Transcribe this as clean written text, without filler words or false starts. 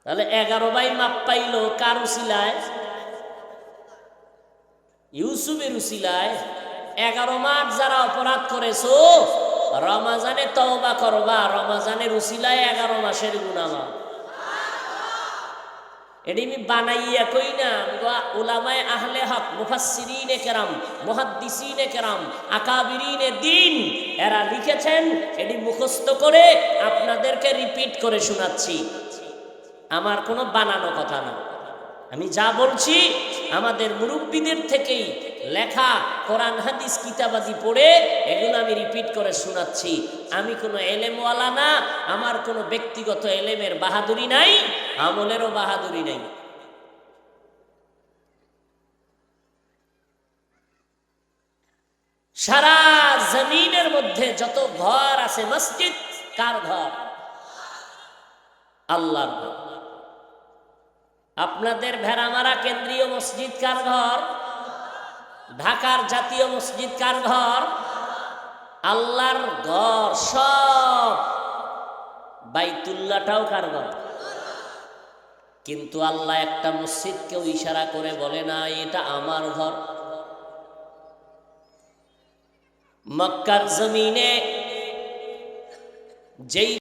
তাহলে 11 ভাই মাপ পাইল কার উসিলায়? ইউসুফের উসিলায়। 11 মাস যারা অপরাধ করেছো রমাজানে তওবা করবা, রমাজানের উসিলায় 11 মাসের গুনাহ মাফ। এটি আমি বানাইয়া কই না, উলামায়ে আহলে হক, মুফাসসিরিনে কেরাম, মুহাদ্দিসিনে কেরাম, আকাবিরিনে দ্বীন এরা লিখেছেন। এটি মুখস্থ করে আপনাদেরকে রিপিট করে শোনাচ্ছি। আমার কোনো বানানো কথা না, আমি যা বলছি আমাদের মুরব্বীদের থেকেই লেখা কোরআন হাদিস কিতাবাদি পড়ে এগুলো আমি রিপিট করে শোনাচ্ছি। আমি কোনো এলেমওয়ালা না, আমার কোনো ব্যক্তিগত এলেমের বাহাদুরি নাই, আমলেরও বাহাদুরি নাই। সারা জমিনের মধ্যে যত ঘর আছে মসজিদ কার ঘর? আল্লাহর ঘর। আপনাদের ভেড়ামারা কেন্দ্রীয় মসজিদ কার ঘর? ঢাকার জাতীয় মসজিদ কার ঘর? আল্লাহর ঘর সব। বাইতুল্লাহটাও কার ঘর? কিন্তু আল্লাহ একটা মসজিদকেও ইশারা করে বলে না এটা আমার ঘর। মক্কার জমিনে যেই